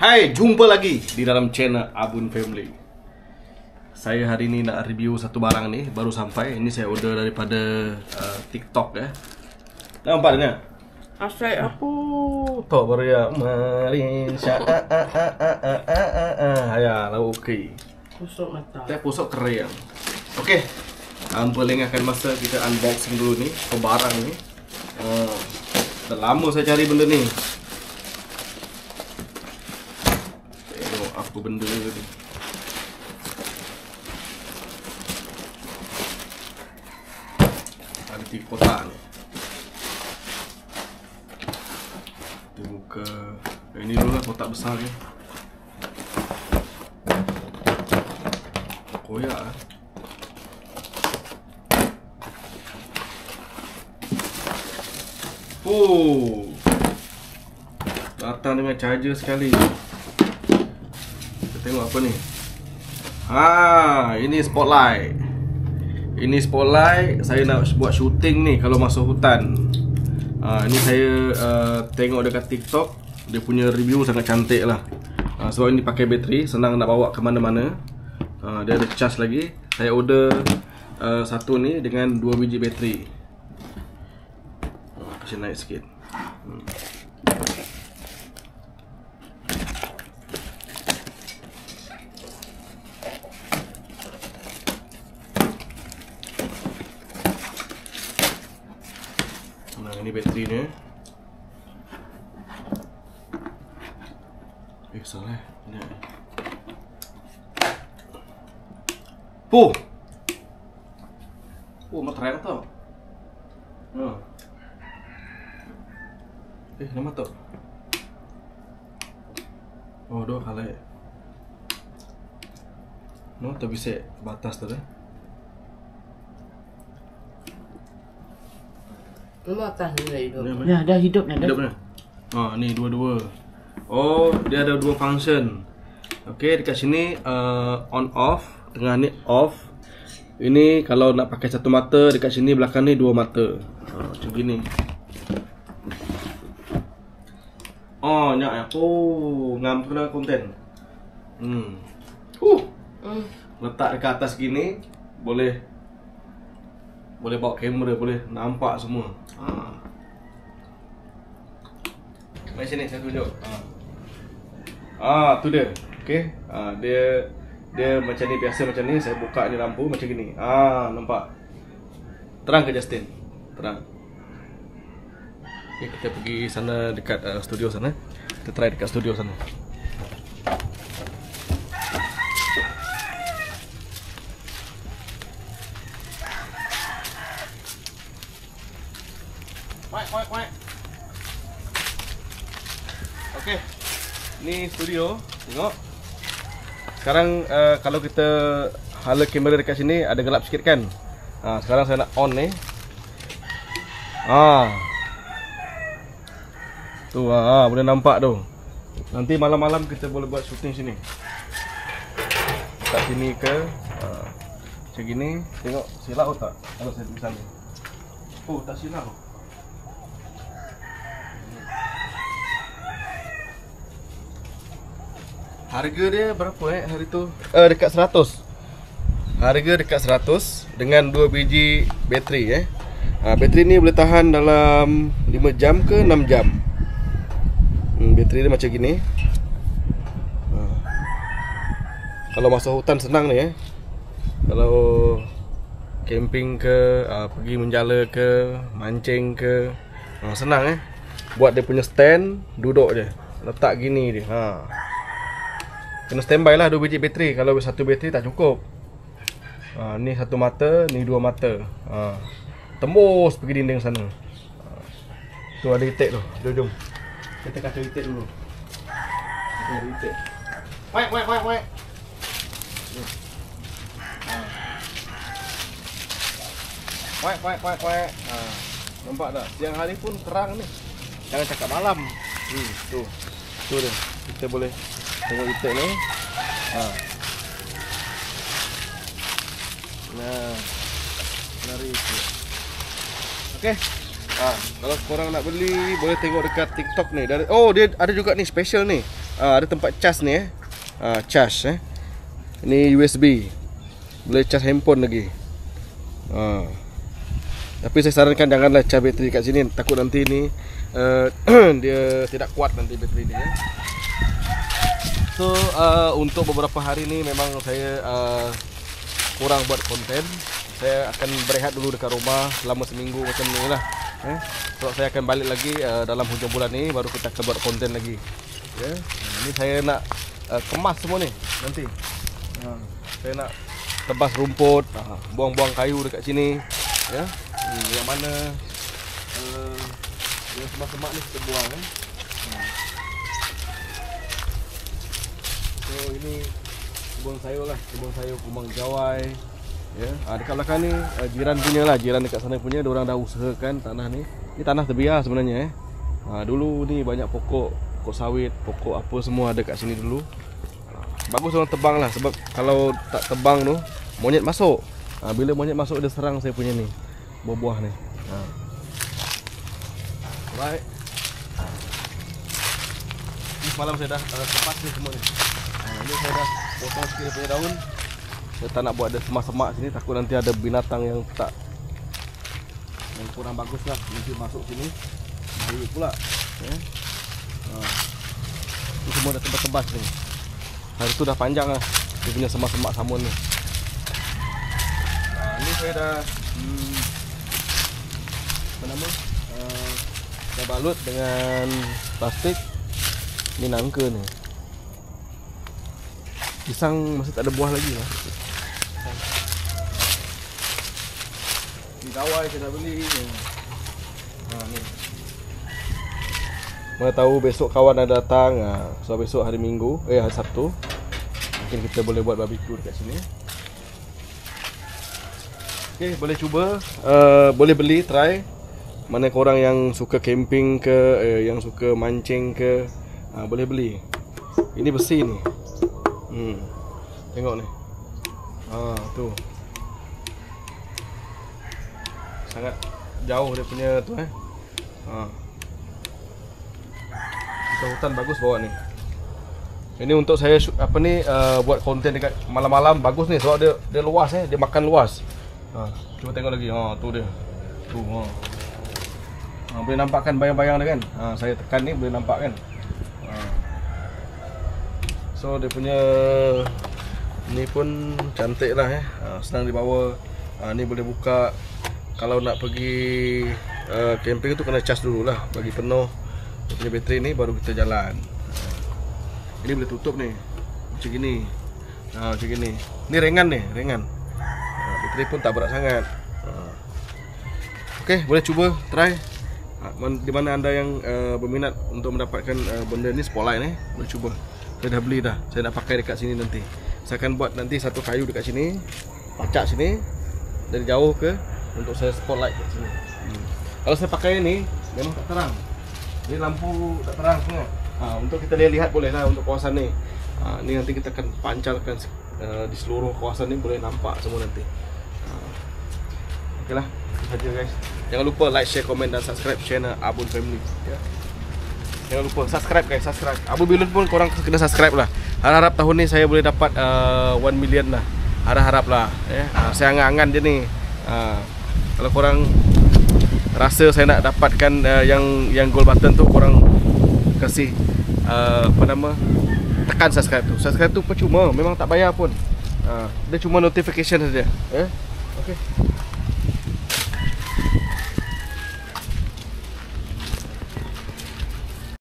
Hai, jumpa lagi di dalam channel Abun Family. Saya hari ini nak review satu barang ni, baru sampai. Ini saya order daripada TikTok ya. Nampak ni? Asyik apa? Tok beria Malaysia. Ya, lalu okey. Pusuk mata. Kita pusuk kering. Okey. Tanpa lengahkan masa, kita unboxing dulu ni barang ni. Dah lama saya cari benda ni. Tengok apa benda ni. Ada 3 kotak ni. Kita buka. Ini dulu lah kotak besar ni. Koyak lah. Oh, datang dengan charger sekali. Kita tengok apa ni. Ini spotlight. Ini spotlight. Saya nak buat shooting ni kalau masuk hutan. Ini saya tengok dekat TikTok. Dia punya review sangat cantik lah. Sebab ini pakai bateri, senang nak bawa ke mana-mana. Dia ada charge lagi. Saya order satu ni dengan 2 biji bateri. Kasi naik sikit. Nah, ini bateri ni. Salah. Ni. Oh, materai tau. Nama tu. Oh, 2 kali. No, tu bisa batas tu dah. Batas ni dah hidup. Ya, dah hidup dah. Hidup dah. Ni dua-dua. Oh, dia ada 2 function. Okey, dekat sini on off, tengah ni off. Ini kalau nak pakai satu mata, dekat sini belakang ni 2 mata. Macam gini. Nyak ya. Ngam kena konten. Letak dekat atas gini, boleh bawa kamera, boleh nampak semua. Mari sini saya tunjuk. Tu dia. Okey. Dia macam ni, biasa macam ni. Saya buka ni lampu macam gini. Nampak. Terang ke Justin? Terang. Okay, kita pergi sana dekat studio sana. Kita try dekat studio sana. Kuat. Okey. Ni studio. Tengok. Sekarang kalau kita hala kamera dekat sini ada gelap sikit kan? Sekarang saya nak on ni. Tu boleh nampak tu. Nanti malam-malam kita boleh buat shooting sini. Kat sini ke macam gini. Tengok silap tak kalau saya tulis sana. Tak silap. Harga dia berapa hari tu? Dekat 100. Harga dekat 100 dengan 2 biji bateri bateri ni boleh tahan dalam 5 jam ke 6 jam. Bateri dia macam gini. Kalau masuk hutan senang ni Kalau camping ke, pergi menjala ke, mancing ke, senang Buat dia punya stand, duduk je. Letak gini dia. Kena standby lah 2 biji bateri. Kalau 1 bateri tak cukup. Ni 1 mata, ni 2 mata. Tembus pergi dinding sana. Tu ada itik tu. Jom. Kita kacau itik dulu. Kita ada itik. Wait. Wait. Nampak tak? Siang hari pun terang ni. Jangan cakap malam. Tu dia. Kita boleh tengok itik ni. Lari itu. Okey. Kalau korang nak beli boleh tengok dekat TikTok ni. Dia ada juga ni special ni. ada tempat cas ni Cas Ini USB. Boleh cas handphone lagi. Tapi saya sarankan janganlah cas bateri kat sini, takut nanti ni dia tidak kuat nanti bateri dia. So untuk beberapa hari ni memang saya kurang buat konten. Saya akan berehat dulu dekat rumah selama seminggu macam ni lah. So saya akan balik lagi dalam hujung bulan ni, baru kita akan buat konten lagi. Ini saya nak kemas semua ni nanti. Saya nak tebas rumput, buang-buang kayu dekat sini. Yang mana yang semak-semak ni kita buang. So ini kebun sayur lah, kebun sayur kumang jawai. Dekat belakang ni jiran punya lah, jiran dekat sana punya, diorang dah usahakan tanah ni. Ini tanah terbiar sebenarnya. Dulu ni banyak pokok sawit, pokok apa semua ada kat sini dulu. Bagus orang tebang lah, sebab kalau tak tebang tu monyet masuk. Bila monyet masuk dia serang saya punya ni buah-buah ni. Alright. Ini semalam saya dah sepas ni semua ni. Ini saya dah potong sikit punya daun. Saya tak nak buat ada semak-semak sini, takut nanti ada binatang yang kurang bagus lah nanti masuk sini. Bahaya pula. Ini semua dah tebas-tebas ni. Hari tu dah panjang lah dia punya semak-semak samun ni. Ni saya dah dah balut dengan plastik. Ni nangka ni. Pisang masih tak ada buah lagi lah. Ni dawai saya dah beli. Ni. Mana tahu besok kawan ada datang. So besok hari Minggu, hari Sabtu, mungkin kita boleh buat barbecue dekat sini. Okay, boleh cuba, boleh beli, try. Mana korang yang suka camping ke, yang suka mancing ke, boleh beli. Ini besi ni. Tengok ni. Tu. Sangat jauh dia punya tu Kita hutan bagus bawa ni. Ini untuk saya buat konten dekat malam-malam bagus ni sebab dia luas dia makan luas. Cuba tengok lagi. Tu dia. Tu boleh nampakkan bayang-bayang dia kan. Saya tekan ni boleh nampak kan. So dia punya ni pun cantik lah senang dibawa. Ni boleh buka. Kalau nak pergi camping tu kena cas dulu lah, bagi penuh dia punya bateri ni baru kita jalan. Ini boleh tutup ni macam gini. Macam gini. Ni ringan ni, ringan. Bateri pun tak berat sangat. Okey, boleh cuba try. Di mana anda yang berminat untuk mendapatkan benda ni, spotlight ni, boleh cuba. Saya dah beli dah. Saya nak pakai dekat sini nanti. Saya akan buat nanti satu kayu dekat sini, pacak sini dari jauh ke untuk saya spotlight kat sini. Kalau saya pakai ni memang tak terang. Ni lampu tak terang semua. Untuk kita lihat boleh lah untuk kawasan ni. Ni nanti kita akan pancarkan di seluruh kawasan ni, boleh nampak semua nanti. Okeylah, itu saja guys. Jangan lupa like, share, komen dan subscribe channel Abun Family. Jangan lupa subscribe guys, subscribe. Abu Bilun pun korang kena subscribe lah. Harap tahun ni saya boleh dapat 1 million lah. Harap lah. Saya angan-angan je ni. Kalau korang rasa saya nak dapatkan yang gold button tu, korang kasih tekan subscribe tu. Subscribe tu percuma, memang tak bayar pun. Dia cuma notification saja. Okay.